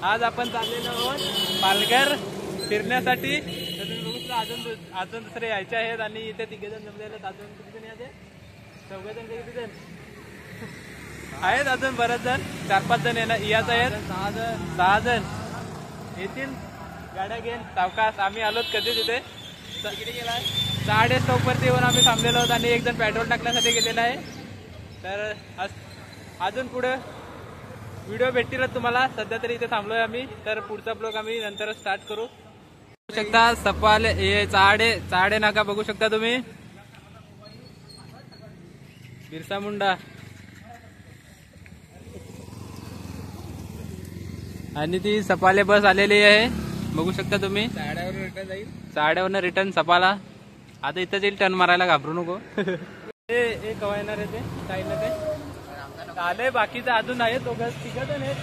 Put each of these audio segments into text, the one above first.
आज आपण चाललेलो आहोत पालघर फिरण्यासाठी. तर तुम्ही बघू शकता अजून दुसरे यायचे आहेत आणि इथे 3 जण जमलेले आहेत. अजून किती जण यायचे? 4 जण किती जण आहेत? अजून बरेच जण 4-5 जण याच आहेत. 6 जण येतील गाड्या घेऊन सावकाश. आम्ही आलोत कधी तिथे तिकडे गेला 6:30 स्टॉपवरती येऊन आम्ही थांबलेलो आहोत आणि एक जण पेट्रोल टाकण्यासाठी गेलेला आहे. तर अजून पुढे व्हिडिओ भेटतीलच तुम्हाला. सध्या तरी इथे थांबलोय आम्ही. तर पुढचा ब्लॉग आम्ही नंतर स्टार्ट करू. बघू शकता सपाले हे चाडे नाका बघू शकता तुम्ही. बिरसा मुंडा आणि ती सपाले बस आलेली आहे बघू शकता तुम्ही. चाड्यावरनं रिटर्न सपाला. आता इथं येईल टर्न मारायला घाबरू नको. हे कवा येणार आहे ते साईडला ते आलंय. बाकीचं अजून आहे 3 जण आहेत.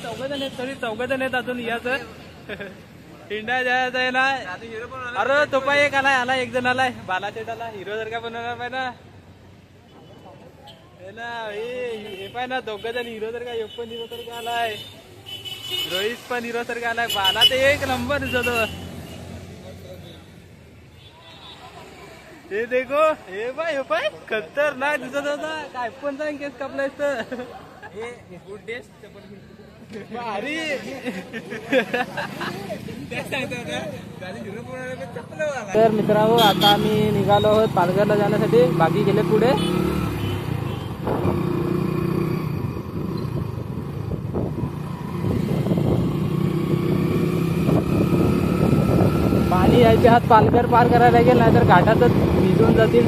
4 जण आहेत. तरी 4 जण आहेत अजून याचं. इंडिया जायचं आहे ना. अरे तो पाय एक आलाय एक जण आलाय बालाचेट आला. हिरो जर का बनवणार पाहिजे ना. हे पाय ना 2 जण हिरो जर का एक पण हिरो तर का आलाय. रोहित पण हिरो तर का आलाय. बाला ते एक नंबर दिसतो. हे देखो हे पाय खतरनाक दिसत होता. काय पण सांग केस कापलाय तर तर मित्रांनो आता आम्ही निघालो आहोत पालघरला जाण्यासाठी. बाकी गेले पुढे. पाणी यायचे हात पालघर पार करायला लागेल नाहीतर घाटातच भिजून जातील.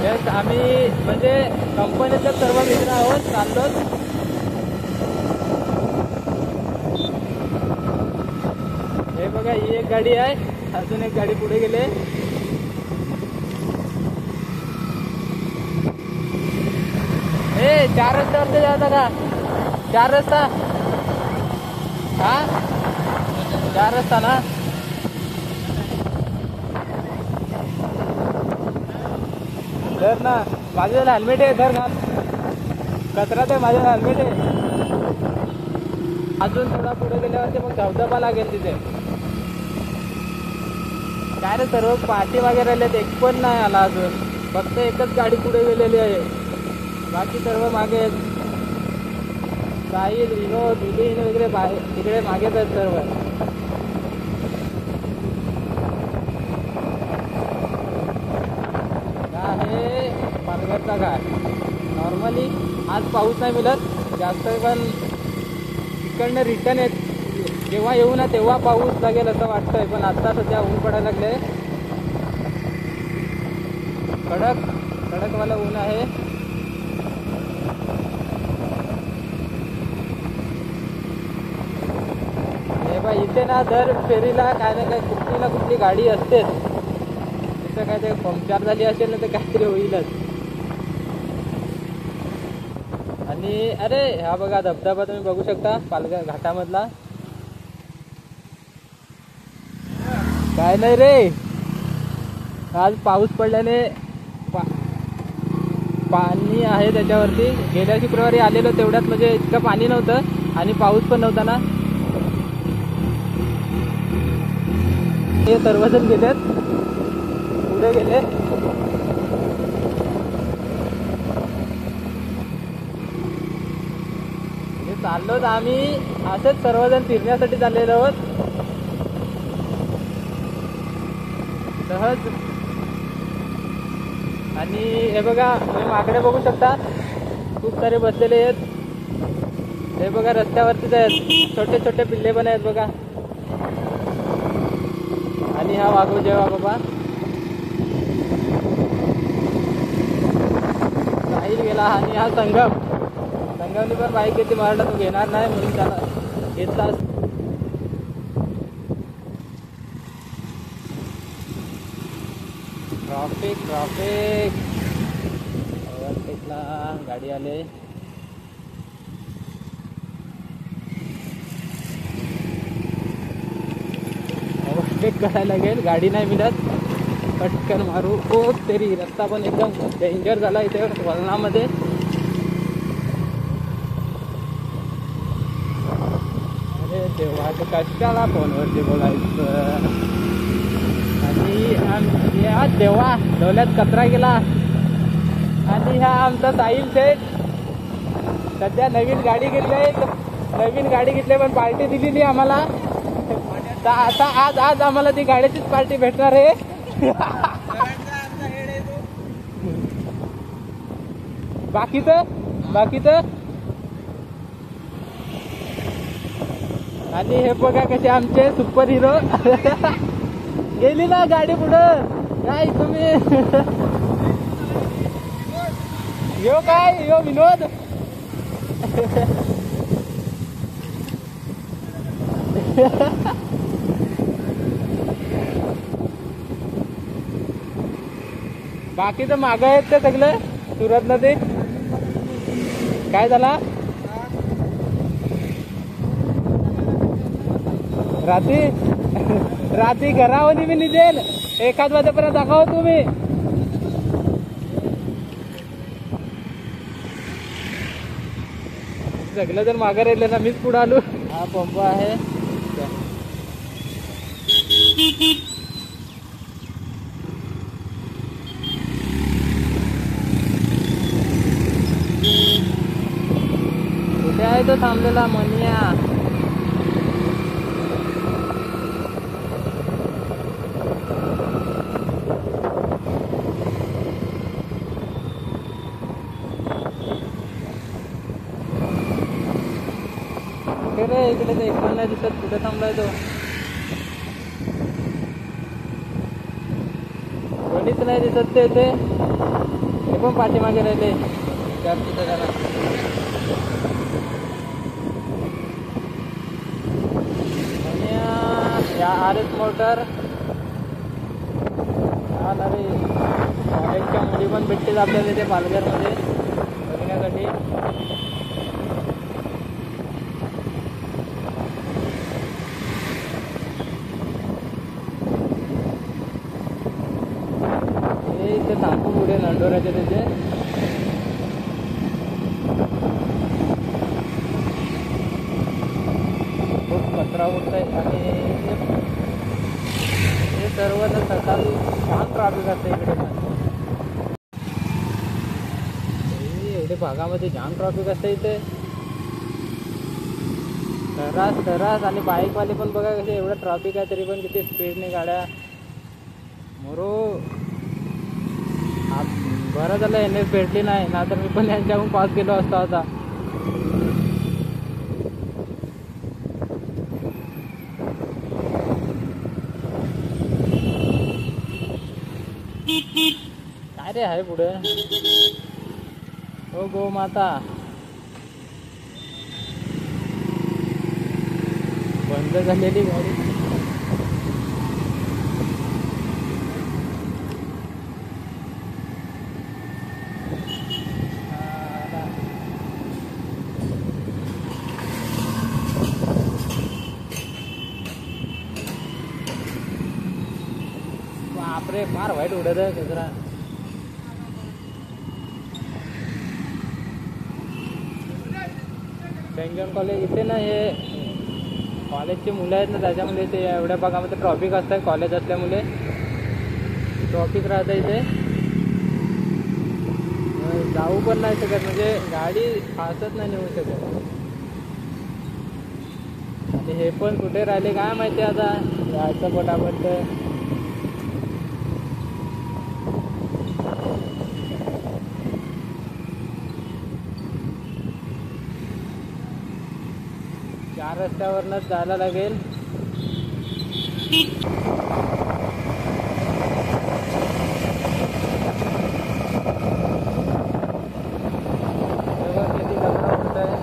तर आम्ही म्हणजे कंपनीचे सर्व मित्र आहोत चाललो. हे बघा ही एक गाडी आहे. अजून एक गाडी पुढे गेले. ए 4 रस्त्यावरती जायचा का? 4 रस्ता हा 4 रस्ता ना. धर ना माझं हेल्मेट आहे. धर ना कचरा ते माझं हेल्मेट आहे. अजून थोडा पुढे गेल्यावरती मग धबधबा लागेल तिथे. काय रे सर्व पाठी वगैरे आलेत. एक पण नाही आला अजून. फक्त एकच गाडी पुढे गेलेली आहे. बाकी सर्व मागे आहेत. साहिल विनोद विलीन वगैरे तिकडे मागेच आहेत सर्व. आहे पालघरचा घाट. नॉर्मली आज पाऊस नाही मिळत जास्त पण इकडनं रिटर्न येत जेव्हा येऊ ना तेव्हा पाऊस लागेल असं वाटतंय. पण आता सध्या ऊन पडायला लागले. कडकवाला ऊन आहे. इथे ना दर फेरीला काय ना काय कुठली ना कुठली गाडी असतेच. तिथं काय ते पंक्चर झाली असेल ना तर काहीतरी होईलच. आणि अरे हा बघा धबधबा तुम्ही बघू शकता पालघर घाटामधला. काय नाही रे आज पाऊस पडल्याने पाणी आहे त्याच्यावरती. गेल्या शुक्रवारी आलेलो तेवढ्यात म्हणजे इतकं पाणी नव्हतं आणि पाऊस पण नव्हता ना. हे सर्वजण गेलेत पुढे गेले. हे चाललोत आम्ही असेच सर्वजण फिरण्यासाठी चाललेलो आहोत सहज. आणि हे बघा तुम्ही माकडे बघू शकता खूप सारे बसलेले आहेत. हे बघा रस्त्यावरतीच आहेत. छोटे छोटे पिल्ले पण आहेत बघा. आणि हा वाघू जेव्हा बाबा साहिल गेला. आणि हा संगमने पण बाईक घेतली. मराठा तू घेणार नाही म्हणून त्याला घेतला. ट्रॅफिक ओव्हरटेकला गाडी आले. ओव्हरटेक करायला लागेल गाडी नाही मिळत. पटकन मारू. हो तरी रस्ता पण एकदम डेंजर झाला इथे वळणामध्ये. अरे तेव्हा कशाला फोनवरती बोलायचं. आणि या तेव्हा डोल्यात कचरा गेला. आणि हा आमचा साहिल सेठ सध्या नवीन गाडी घेतली पण पार्टी दिली नाही आम्हाला. आता आज आम्हाला ती गाडीचीच पार्टी भेटणार आहे. बाकीच आणि हे बघा कसे आमचे सुपर हिरो. गेली ना गाडी पुढं. काय तुम्ही यो विनोद. बाकीचं मागं आहेत ते सगळं सुरत ना. ते काय झाला रात्री घरामध्ये मी निघेल 1 वाजेपर्यंत दाखवा तुम्ही. सगळं जर मागे राहिले ना मीच पुढे आलो. हा पंप आहे. कुठे आहे तो थांबलेला मनिया. इकडे ते एक पण नाही दिसत. कुठे थांबलाय तो. कोणीच नाही दिसत. ते पण पाठीमागे राहिले जास्त जरा. या RS मोटर अरे कॉलेजच्या मुली पण भेटते आपल्याला इथे पालघरमध्ये बघण्यासाठी. इथे थांबू पुढे नंडोराचे त्याचे. खूप कचरा उडत आहे. आणि हे सर्व सकाळी छान ट्रॅफिक असते इकडे पण. एवढे भागामध्ये जाम ट्रॅफिक असते इथे. सरास आणि बाईकवाले पण बघा कसे. एवढं ट्रॅफिक आहे तरी पण किती स्पीडने गाड्या. मरो बरं झालं NS भेटली नाही ना तर मी पण यांच्याहून पास गेलो असतो आता. काय रे आहे पुढे. हो गो माता. बंद झालेली गाडी. बापरे फार वाईट उडत आहे कचरा. बेंगलोर कॉलेज इथे ना हे कॉलेजची मुलं आहेत ना त्याच्यामुळे ते एवढ्या भागामध्ये ट्रॉफिक असतं. कॉलेज असल्यामुळे ट्रॉफिक राहतं इथे. जाऊ पण नाही शकत म्हणजे गाडी फासच नाही नेऊ शकत. आणि हे पण कुठे राहिले काय माहिती आता. जायचं पटापट. या रस्त्यावरनच जायला लागेल. किती कचरा होत आहे.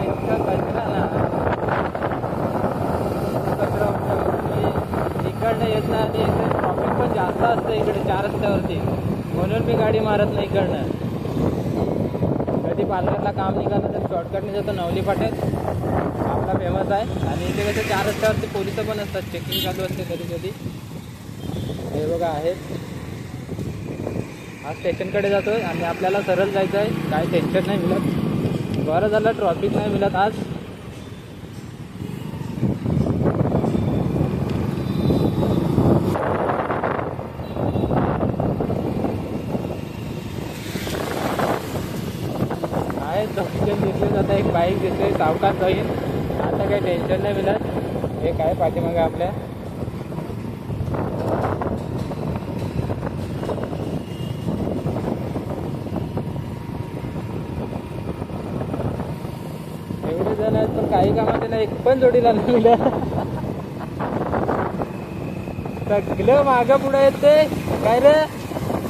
इतका कचरा ना. इकडनं येत नाही. आणि ट्रॉफिक पण जास्त असतं इकडे 4 रस्त्यावरती. म्हणून म्हणून मी गाडी मारत नाही इकडनं. कधी पालघरला काम निघालं तर शॉर्टकटने जातो नवली फाट्यात, आपला फेमस आहे. आणि इथे कसं 4 रस्त्यावरती पोलिस पण असतात, चेकिंग चालू असते कधी कधी. हे बघा आहेत. हा स्टेशनकडे जातोय आणि आपल्याला सरळ जायचं आहे, काय टेन्शन नाही मिळत. बरं झालं ट्रॉफिक नाही मिळत आज. दिसले जाता एक बाईक दिसले, सावकाश जाईल, आता काही टेन्शन नाही मिळत. हे काय पाठीमागे आपल्या एवढे जण आहेत पण काही कामात ना एक पण जोडीला नाही मिळत. सगळं मागं पुढं येते काय रे,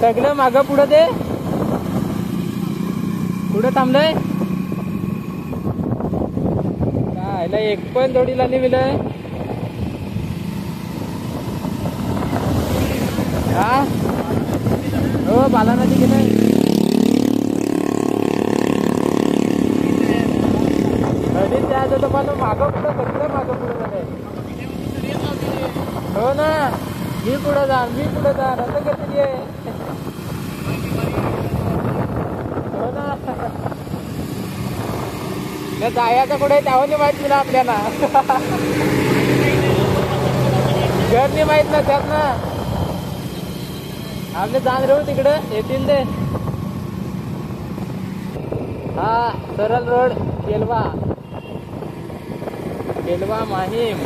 सगळं मागं पुढं ते कुठं थांबलंय काय, एक पण जोडीला नाही मिळत. हा हो बाला नदी गेलंय. नदी त्याचं तुम्हाला मागं पुढं सगळं मागं पुढं झालंय. हो ना, मी पुढं जा असं करते. हो ना, जायचं कुठे त्यावर माहित मिळा आपल्याला. घर नाही माहित ना त्यात ना, आपले जाण राहू तिकडं येतील ते. हा सरळ रोड केलवा माहीम.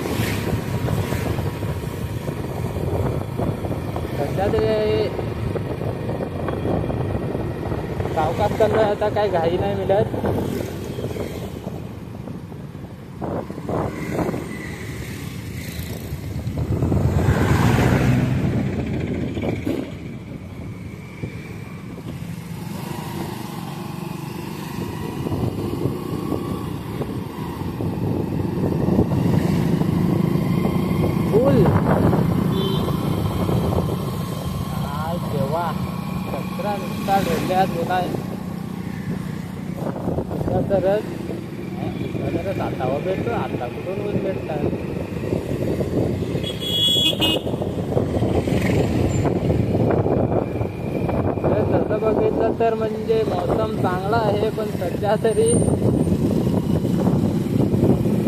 सध्या ते सावकाश चाललोय, आता काय घाई नाही मिळत. तेव्हा कचरा नुसता ढोल्यात बोलाय तरच आतावर भेटतो. आता कुठून ऊस भेटतात. तसं बघितलं तर म्हणजे मौसम चांगला आहे, पण सध्या तरी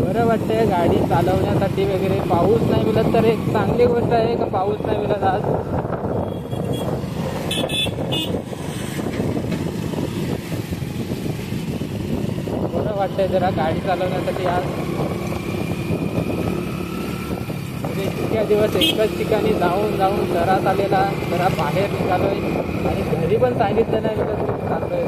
बरं वाटतंय गाडी चालवण्यासाठी वगैरे. पाऊस नाही मिळत तर एक चांगली गोष्ट आहे का पाऊस नाही मिळत आज. बरं वाटतंय जरा गाडी चालवण्यासाठी आज. इतक्या दिवस एकच ठिकाणी जाऊन घरात आलेला, जरा बाहेर निघालोय आणि घरी पण सांगितलं नाही मिळत चाललोय.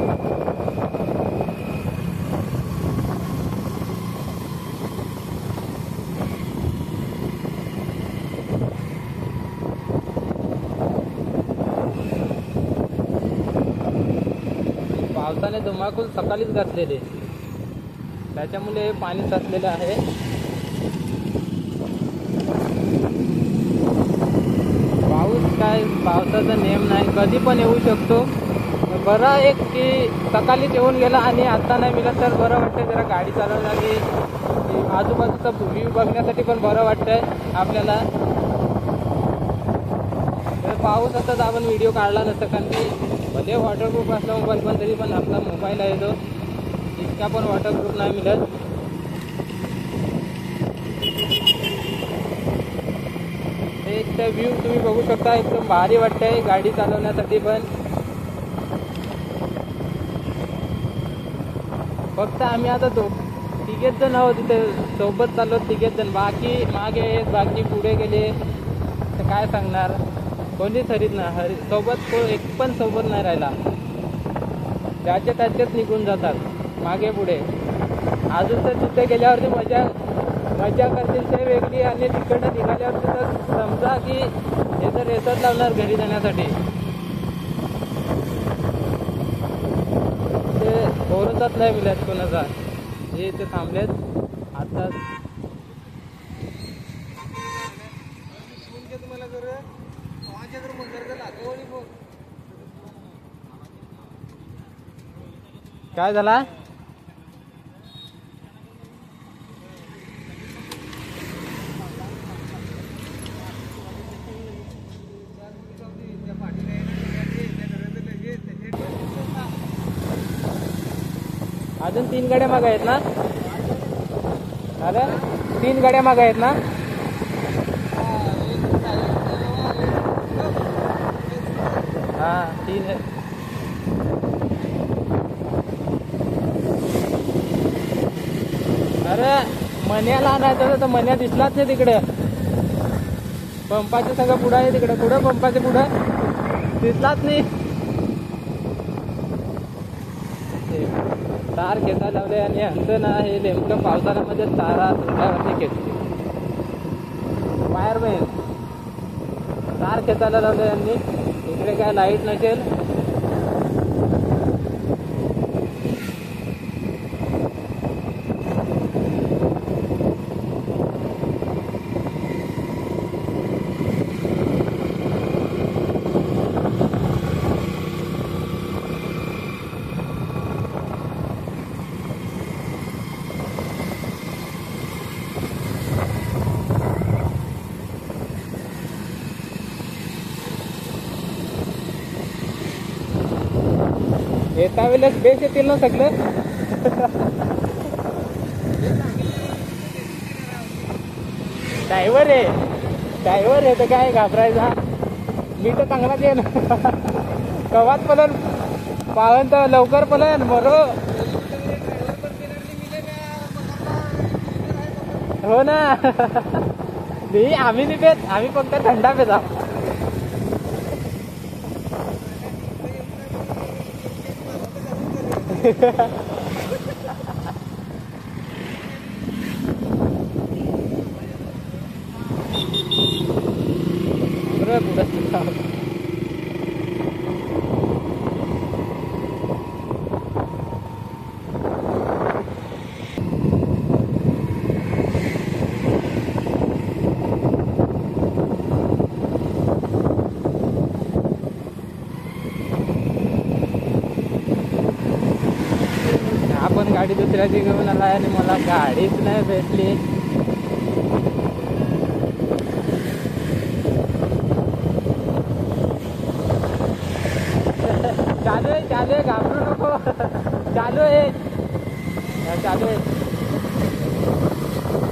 पावसाने धुमाकूल सकाळीच घातलेले, त्याच्यामुळे हे पाणी साचलेलं आहे. पावसाचा नेम नाही, कधी पण येऊ शकतो. बरं एक की सकाळीच येऊन गेला आणि आता नाही मिळत तर बरं वाटतंय. जरा गाडी चालवण्यासाठी आजूबाजूचा व्ह्यू बघण्यासाठी पण बरं वाटतंय आपल्याला. पाऊस असताच आपण व्हिडिओ काढला नसतं, कारण की भले वॉटरप्रूफ असला मोबाईल पण तरी पण आपला मोबाईल आहे तो इतका पण वॉटरप्रूफ नाही मिळत. एक तर व्ह्यू तुम्ही बघू शकता, एकदम भारी वाटतंय गाडी चालवण्यासाठी पण. फक्त आम्ही आता तिघेच जण आहोत तिथे सोबत चाललो, तिघेच जण. बाकी मागे आहेत, बाकी पुढे गेले तर काय सांगणार. कोणीच हरीत नाही, सोबत एक पण सोबत नाही राहिला. ज्याच्या त्याच्यात निघून जातात मागे पुढे. अजून तर तिथे गेल्यावरती मजा करतील ते वेगळी, आणि तिकडनं निघाल्यावरती तर समजा की हे तर रेसच लावणार घरी जाण्यासाठी. ते भरोसाच नाही मिळत कोणाचा. हे इथे थांबलेत आता. काय झाला? अजून 3 गाड्या मागे आहेत ना? अरे 3 गाड्या मागे आहेत ना? हा 3 आहे. अरे मन्याला आणायचं तर मन्या दिसलाच नाही तिकडे. पंपाच्या सगळं पुढं आहे तिकडे. पुढं पंपाच्या पुढं दिसलाच नाही. तार घेता लावले आणि असं ना हे नेमकं पावसाळ्यामध्ये तारा तुटल्यावरती घेतली. वायरमॅन तार खेचायला लावले यांनी. इकडे काय लाईट नसेल. येता वेळेस बेस येतील ना सगळं. ड्रायव्हर आहे तर काय घाबरायचा. मी तर चांगलाच आहे ना. कवात पलन पावन तर लवकर पलन मरो. हो ना. आम्ही नाही पेत. आम्ही फक्त थंडा पेता. आपण गाडी दुसऱ्याची घेऊन आला आणि मला गाडीच नाही भेटली. चालू आहे घाबरू नको. चालू आहे.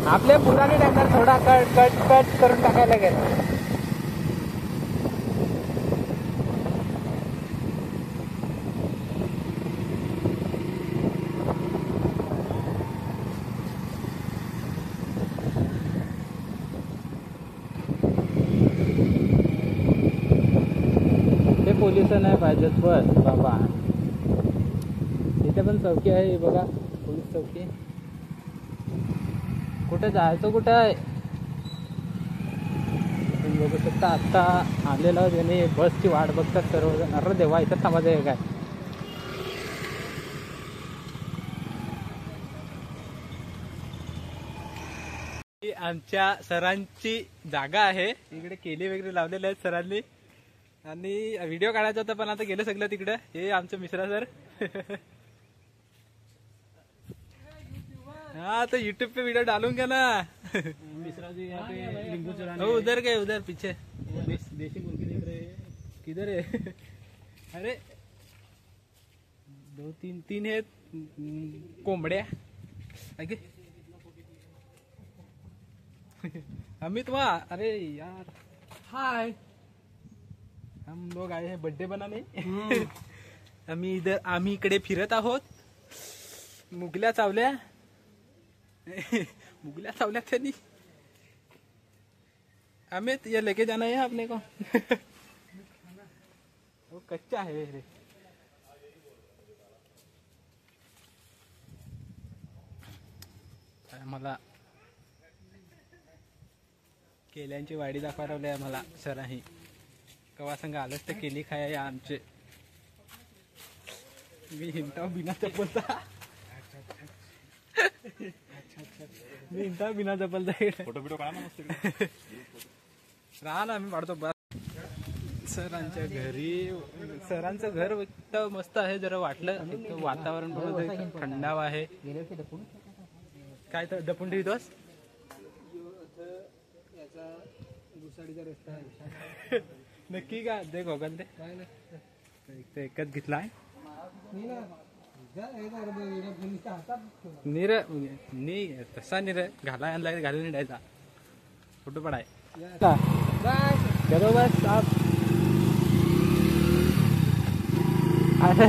आपल्या पुराने टाकणार. थोडा कट करून टाकायला लागेल. पोलिस नाही पाहिजेत बस बाबा. इथे पण चौकी आहे बघा. पोलीस चौकी. कुठे जायचं कुठे आहे तुम्ही बघू शकता. आत्ता आलेला त्याने बसची वाट बघतात सर्वजण. अरे देवा इथं थांबायचं आहे काय. आमच्या सरांची जागा आहे. इकडे केली वगैरे लावलेले आहेत सरांनी. आणि व्हिडिओ काढायचा होता पण आता गेलं सगळं तिकडं. हे आमचं मिश्रा सर. हाँ तो यूट्यूब पे वीडियो डालूंगा ना। मिश्रा जी यहाँ पे लिंगू चुराने उधर गए, उधर पीछे देसी मुर्गी देख रहे हैं। किधर है? अरे दो तीन है कोंबड्या आगे। अमित वाह, अरे यार हाय, हम लोग आए हैं बर्थडे बनाने। आम्ही इकडे फिरत आहोत। मुगल्या चावल्या मुगल्या चावल्या त्यांनी। अमित ये लेके जाना है आपने को। वो कच्चा है रे। मला केल्यांची वाडी दाखवली आहे मला सरांनी। कवा संग आलंच तर केली खाय आमचे। मी हिंटा बिना चप्पलचा। मी हिंटा बिना चप्पलचा। फोटो काढा ना मस्त। राहा ना, आम्ही काढतो बस। सरांच्या घरी. सरांचं घर एकदम मस्त आहे. जरा वाटलं एकदम वातावरण पण थंडावा आहे. काय तर दपून ठेवतोस. नक्की का दे गोगल ते एकच घेतलाय. निर नी तसा निर घाला आणला घालून निघायचा फोटो पडाय चलो बस आप. अरे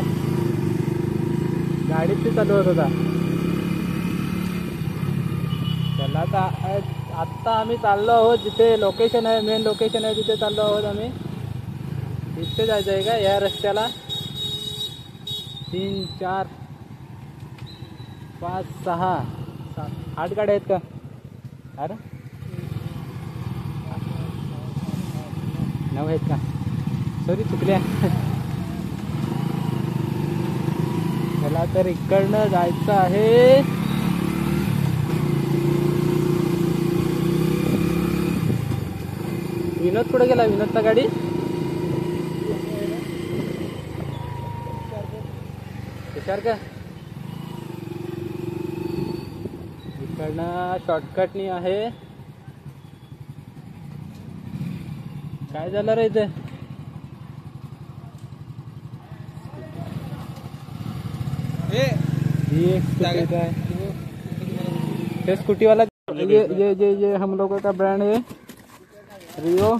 गाडीत ते चालू होत होता. चला आता आम्ही चाललो आहोत जिथे लोकेशन आहे, मेन लोकेशन आहे तिथे चाललो आहोत आम्ही. इथे जायचं आहे का या रस्त्याला. 3 4 5 6 7 8 गाड्या आहेत का. अरे 9 आहेत का. सॉरी चुकल्या. चला तर इकडनं जायचं आहे. विनोद कुठे गेला. विनोदचा गाडी विचार का. इकडनं शॉर्टकटनी आहे. काय झालं रे इथे. ये स्कूटी वाला ये हम लोगों का ब्रांड है रियो.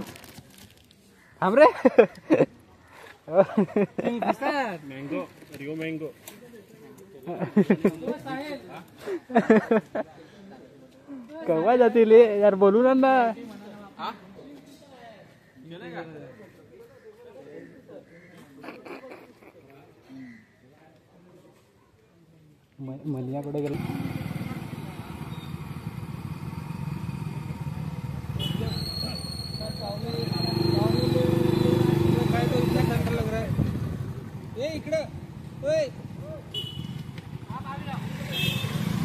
हमरे मँगो रिओ मँगो. केव्हा जातील यार बोलून ना. मलिया कुठे गेला.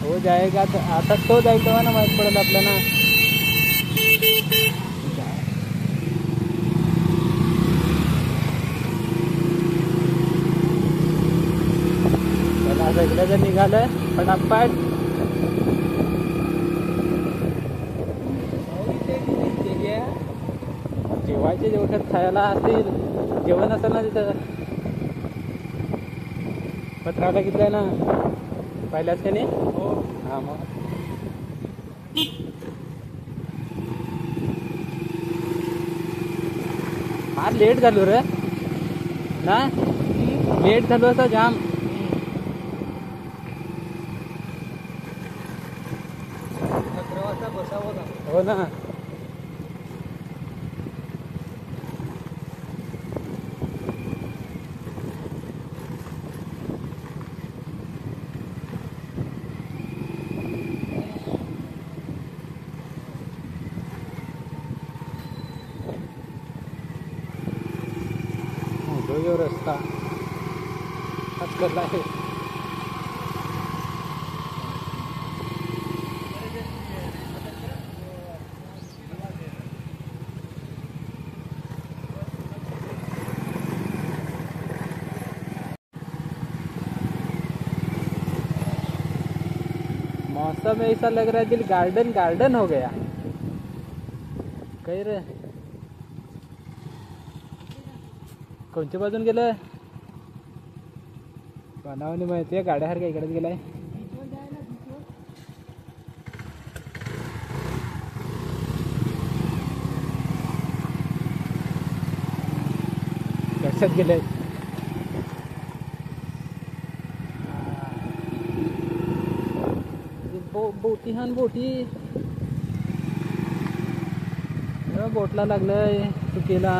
हो जाएगा. आता तो जाईल तेव्हा ना माहित पडेल आपल्याला. त्याला सगळं जर निघालं फटाफट. जेवायचे जेवढ्यात खायला असतील जेवण असेल ना तिथं. पत्राला घेतलंय ना पाहिल्याच त्याने. हा मग फार लेट झालो रे ना. लेट झालो असं जाम. हो ना. यो रस्ता हातला आहे. मौसम ऐसा लग रहा है दिल गार्डन गार्डन हो गया. काही रे कोणत्या बाजून गेलं बनावनी माहिती आहे. गाड्या हरक्या इकडेच गेलाय. लक्षात गेले. बोटी हान बोटी बोटला लागलंय चुकीला.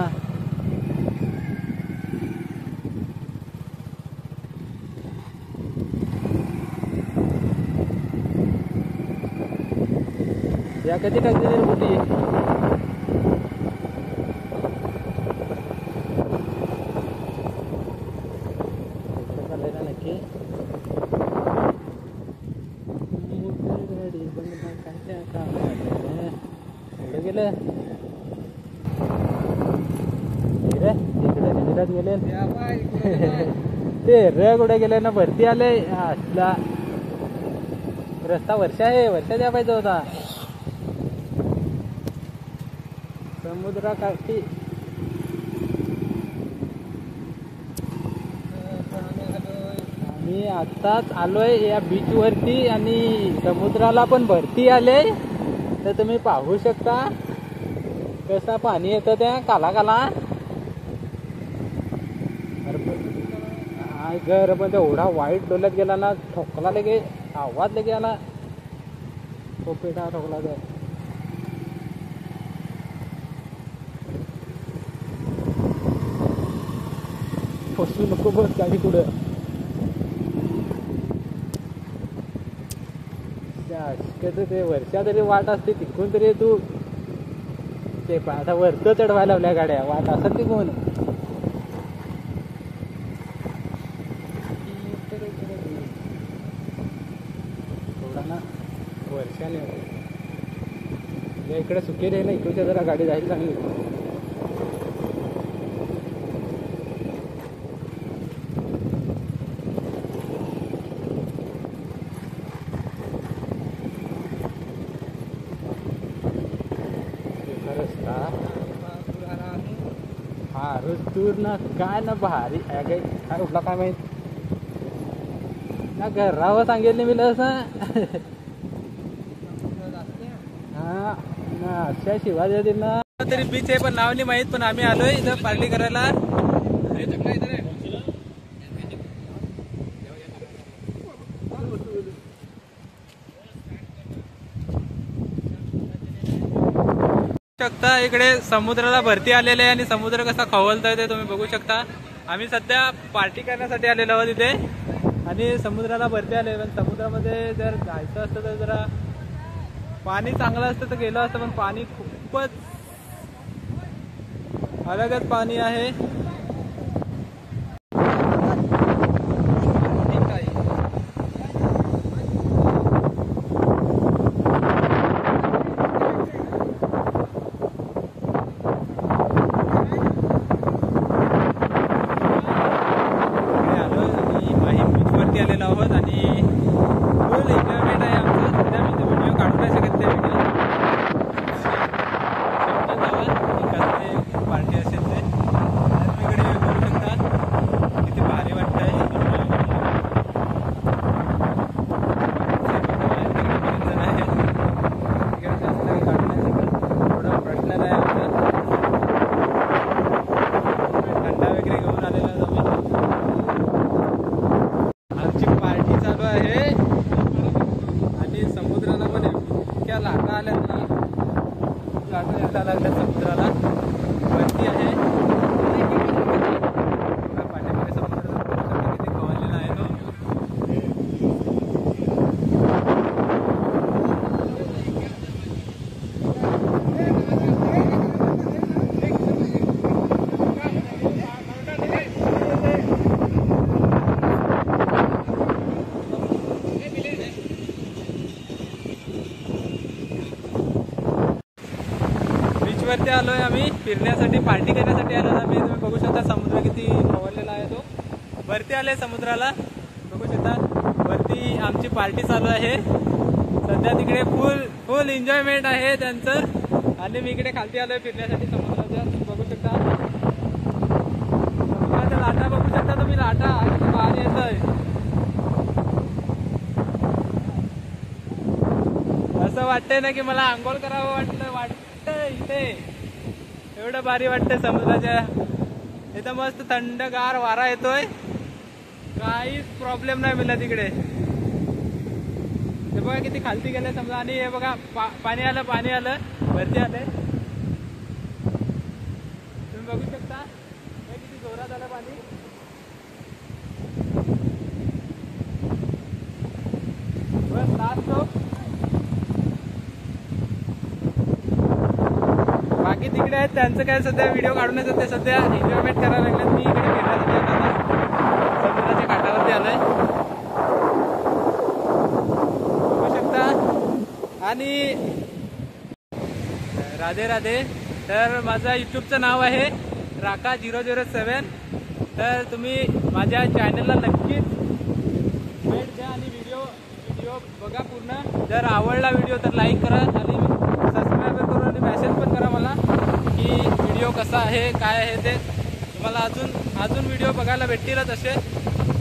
या कधी टाकते रे बोटी. नक्की गेलं परत गेले ते र कुठे गेले ना भरती आले असला रस्ता वर्षा द्या पाहिजे होता समुद्राकाठी. आम्ही आताच आलोय या बीच वरती आणि समुद्राला पण भरती आले तर तुम्ही पाहू शकता कसा पाणी येतं त्या काला काला. घर पण एवढा वाईट डोल्यात गेला ना ठोकला लगे आवाज लगे आला तो पेटा ठोकला तर फसू नको बस गाडी कुठं. ते वर्षा तरी वाट असते तिकून तरी तू ते आता वरत चढवायला लावल्या गाड्या वाट असत तिकून. वर्षाने इकडे सुकेल आहे ना इकडच्या जरा गाडी जाईल चांगली. रस्ता हा रोज दूर ना काय ना भारी काय उठला काय माहित ना घरावर सांगेल मी असं अशा शिवाजी ना तरी बीच आहे पण नाव नाही माहित पण आम्ही आलोय इथं पार्टी करायला. शकता इकडे समुद्राला भरती आलेले आहे आणि समुद्र कसा खवलतोय ते तुम्ही बघू शकता. आम्ही सध्या पार्टी करण्यासाठी आलेलो आहोत इथे आणि समुद्राला भरती आले पण समुद्रामध्ये जर जायचं असतं तर जरा पाणी चांगलं असतं तर गेलं असतं पण पाणी खूपच अलगच पाणी आहे. बीचवरती आलेलो आहोत आणि फुल एन्जॉयमेंट आहे आमचं. सध्या मी तो व्हिडिओ काढू नाही शकत त्या व्हिडिओ पार्टी असेल ते इकडे बघू शकता किती भारी वाटतंय. थोडा प्रश्न नाही आमचा थंडा वगैरे घेऊन आलेला आमची पार्टी चालू आहे आणि समुद्राला पण इतक्या लाटा आल्या ना लाटा यायला लागल्या समुद्राला वरती आहे पाठीमागे समुद्र किती खवळलेला आहे तो. वरती आलोय आम्ही फिरण्यासाठी पार्टी करण्यासाठी आलो आम्ही. तुम्ही बघू शकता समुद्र किती खवळलेला आहे तो. वरती आले समुद्राला बघू शकता वरती आमची पार्टी चालू आहे सध्या. तिकडे फुल एन्जॉयमेंट आहे त्यांचं आणि मी इकडे खालती आलोय फिरण्यासाठी समुद्राच्या. बघू शकता समुद्राच्या लाटा बघू शकता तुम्ही लाटा पाणी येतोय. असं वाटतंय ना की मला आंघोळ करावं वाटतं इथे. एवढं भारी वाटतंय समुद्राच्या इथं. मस्त थंडगार वारा येतोय काहीच प्रॉब्लेम नाही मिळत इकडे. हे बघा किती खालती गेले समजा आणि हे बघा पाणी आलं वरती आलंय तुम्ही बघू शकता. हे किती जोरात आलं पाणी. बस लास्ट स्टॉप. बाकी तिकडे आहेत त्यांचं काय सध्या व्हिडिओ काढून येतात ते सध्या एन्जॉयमेंट करायला लागलेत. मी इकडे फिरण्यासाठी आलो समुद्राच्या काठावरती आलोय बघू शकता. आणि राधे राधे. तर माझा यूट्यूबचं नाव आहे राका 007 तर तुम्ही माझ्या चॅनलला नक्कीच भेट द्या आणि व्हिडिओ बघा पूर्ण. जर आवडला व्हिडिओ तर लाईक करा आणि सबस्क्राईब करा आणि मेसेज पण करा मला की व्हिडिओ कसा आहे काय आहे ते. तुम्हाला अजून व्हिडिओ बघायला भेटतीलच असे.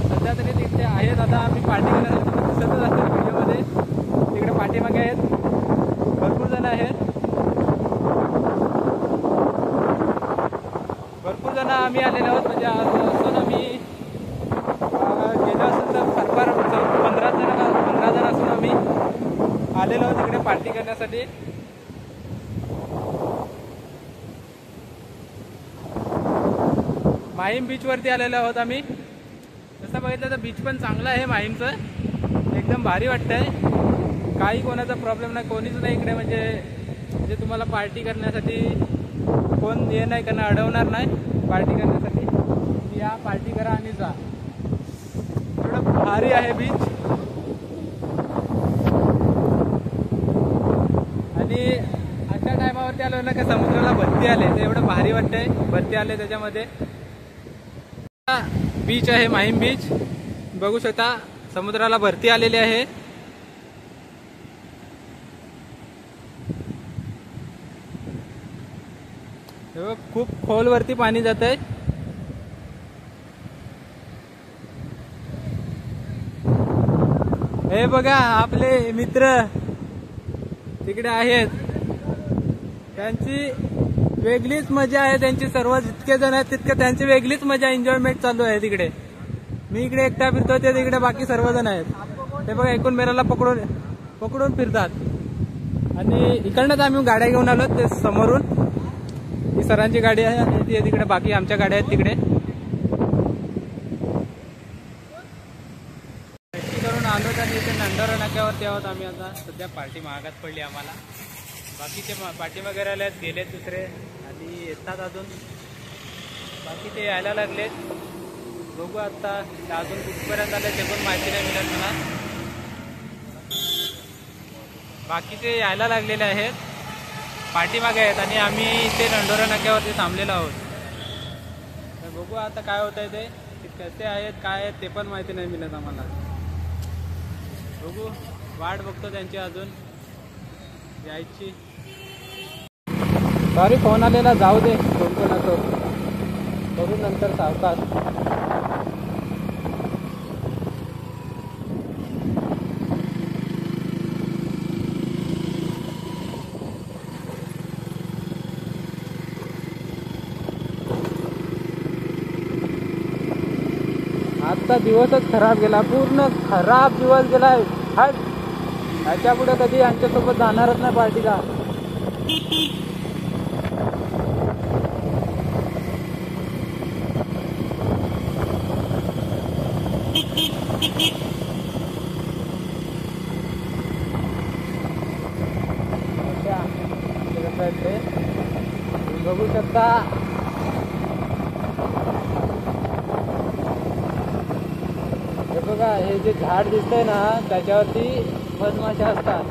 सध्या तरी तिथे आहेत. आता आम्ही पार्टी करण्यासाठी दिसतच असेल व्हिडिओमध्ये. तिकडे पाठीमागे आहेत भरपूर जण आहेत. भरपूर जण आम्ही आलेलो आहोत. म्हणजे असून आम्ही गेलो असेल तर फार 15 जण असून आम्ही आलेलो आहोत तिकडे पार्टी करण्यासाठी. माहीम बीचवरती आलेलो आहोत आम्ही. तसं बघितलं तर बीच पण चांगलं आहे माहीमचं. एकदम भारी वाटतंय. काही कोणाचा प्रॉब्लेम नाही, कोणीच नाही इकडे. म्हणजे तुम्हाला पार्टी करण्यासाठी कोण हे नाही करणार, अडवणार नाही पार्टी करण्यासाठी. तुम्ही या पार्टी करा आणि जा. एवढं भारी आहे बीच. आणि अशा टायमावरती आलो ना का समुद्राला बत्ती आले ते एवढं भारी वाटतंय. बत्ती आले त्याच्यामध्ये. बीच आहे माहीम बीच. बघू शकता समुद्राला भरती आलेली आहे. खूप खोलवरती पाणी जात आहे. हे बघा आपले मित्र तिकडे आहेत. त्यांची वेगळीच मजा आहे. त्यांची सर्व जितके जण आहेत तितके त्यांची वेगळीच मजा, एन्जॉयमेंट चालू आहे तिकडे. मी इकडे एकटा फिरतो, ते तिकडे बाकी सर्वजण आहेत. ते बघा एकूण मेराला पकडून फिरतात. आणि इकडनंच आम्ही गाड्या घेऊन आलो ते समोरून. ही सरांची गाडी आहे आणि ती तिकडे बाकी आमच्या गाड्या आहेत तिकडे. करून आलो आणि इथे नंदोरा नाक्यावरती आहोत आम्ही. आता सध्या पार्टी महागात पडली आम्हाला. बाकीचे पार्टी वगैरे आल्यात गेलेत दुसरे आणि येतात अजून. बाकी ते यायला लागलेत. बघू आता अजून कुठपर्यंत आले ते पण माहिती नाही मिळत मला. बाकीचे यायला लागलेले आहेत, पाठीमागे आहेत आणि आम्ही इथे नंदोरा नाक्यावरती थांबलेलो आहोत. तर बघू आता काय होत आहे ते कसे आहेत काय आहेत ते पण माहिती नाही मिळत आम्हाला. बघू वाट बघतो त्यांची अजून यायची. सॉरी फोन आलेला, जाऊ दे. कोण असो बघू नंतर सावकाश. आजचा दिवसच खराब गेला, पूर्ण खराब दिवस गेलाय. ह्याच्या पुढे कधी यांच्यासोबत जाणारच नाही पार्टीला. बघू शकता हे बघा, हे जे झाड दिसतंय ना त्याच्यावरती मधमाशा असतात.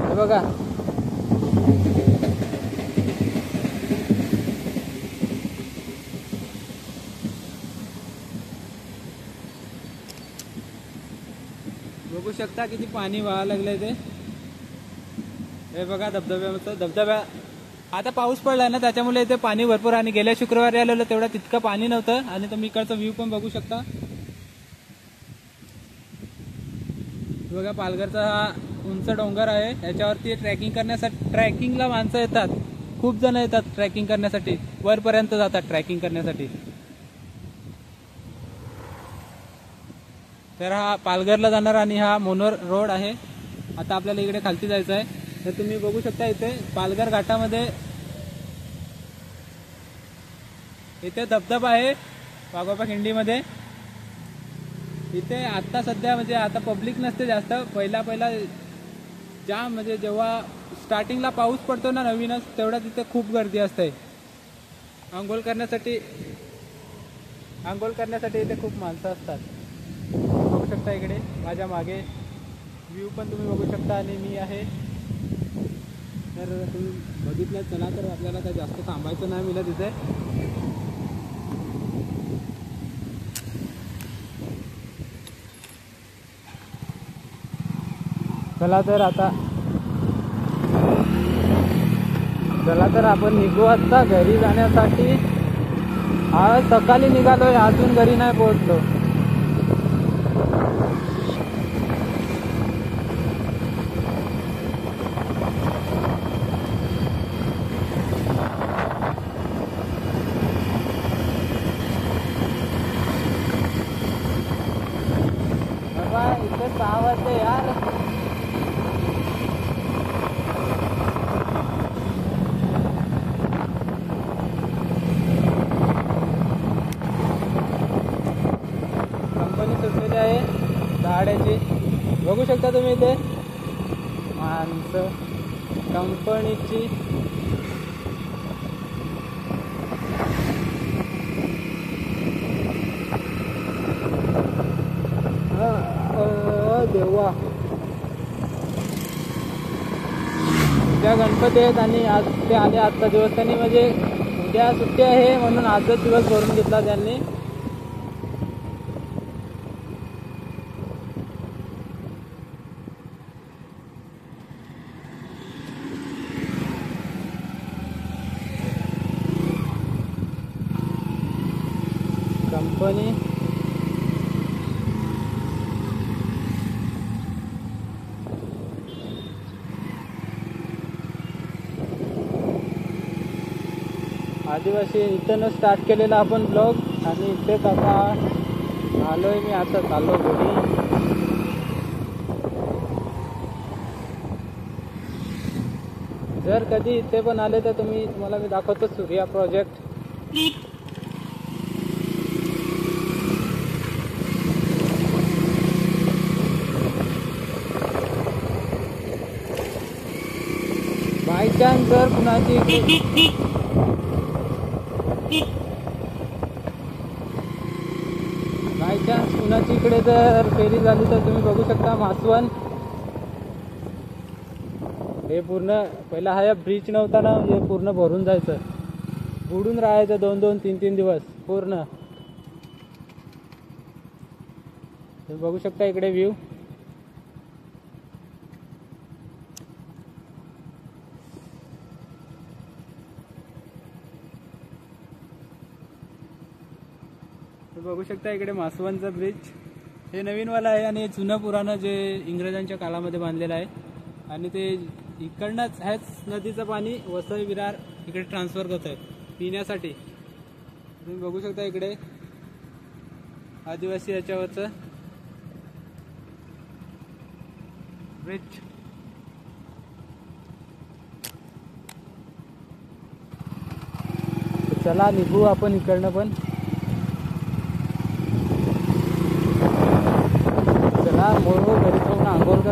हे बघा बघू शकता किती पाणी वाहायला लागलंय ते. हे बघा धबधबा. आता पाऊस पडलाय ना त्याच्यामुळे इथे पाणी भरपूर. आणि गेल्या शुक्रवारी आलेलं तेवढं तितकं पाणी नव्हतं. आणि तुम्ही इकडचा व्ह्यू पण बघू शकता. बघा पालघरचा हा उंच डोंगर आहे. याच्यावरती ट्रॅकिंगला माणसं येतात. खूप जण येतात ट्रॅकिंग करण्यासाठी. वरपर्यंत जातात ट्रॅकिंग करण्यासाठी. तर हा पालघरला जाणार आणि हा मोनोर रोड आहे. आता आपल्याला इकडे खालती जायचं आहे. तर तुम्ही बघू शकता इथे पालघर घाटामध्ये इथे धबधबा आहे वाघोबा खिंडीमध्ये. इथे आता सध्या म्हणजे आता पब्लिक नसते जास्त. पहिला जाम म्हणजे जेव्हा स्टार्टिंगला पाऊस पडतो ना नवीनच तेवढा तिथे खूप गर्दी असते. आंघोळ करण्यासाठी इथे खूप माणसं असतात. बघू शकता इकडे माझ्या मागे व्ह्यू पण तुम्ही बघू शकता. आणि मी आहे तर तुम्ही बघितलं चला, तर आपल्याला काही जास्त थांबायचं नाही मिळत तिथे. चला तर आपण निघू आता घरी जाण्यासाठी. आज सकाळी निघालोय, अजून घरी नाही पोहोचलो. बाबा इथे 6 वाजले यार. कंपनी सुटलेली आहे दहाड्याची. बघू शकता तुम्ही इथे माणसं कंपनीची. देवा, उद्या गणपती आहेत आणि आज ते आले. आजचा दिवस त्यांनी म्हणजे उद्या सुट्टी आहे म्हणून आजच दिवस भरून घेतला त्यांनी. कंपनी आदिवासी इथूनच स्टार्ट केलेला आपण ब्लॉग. आणि इथेच आता आलोय मी, आता चाललो घरी. जर कधी इथे पण आले तर तुम्हाला मी दाखवतो सूर्या प्रोजेक्ट. बाय चान्स जर कुणाची इकडे जर फेरी झाली तर तुम्ही बघू शकता मासवण. हे पूर्ण पहिला हा ब्रिज नव्हता ना, हे पूर्ण भरून जायचं, बुडून राहायचं 2-2, 3-3 दिवस पूर्ण. तुम्ही बघू शकता इकडे व्ह्यू. बघू शकता इकडे मासवणचा ब्रिज. हे नवीनवाला आहे आणि जुनं पुराणं जे इंग्रजांच्या काळामध्ये बांधलेलं आहे. आणि ते इकडनंच ह्याच नदीचं पाणी वसई विरार इकडे ट्रान्सफर करत आहे पिण्यासाठी. तुम्ही बघू शकता इकडे आदिवासी याच्यावरचं ब्रिज. चला निघू आपण इकडनं पण. चला मोरू घरी जाऊन आंघोळ कर.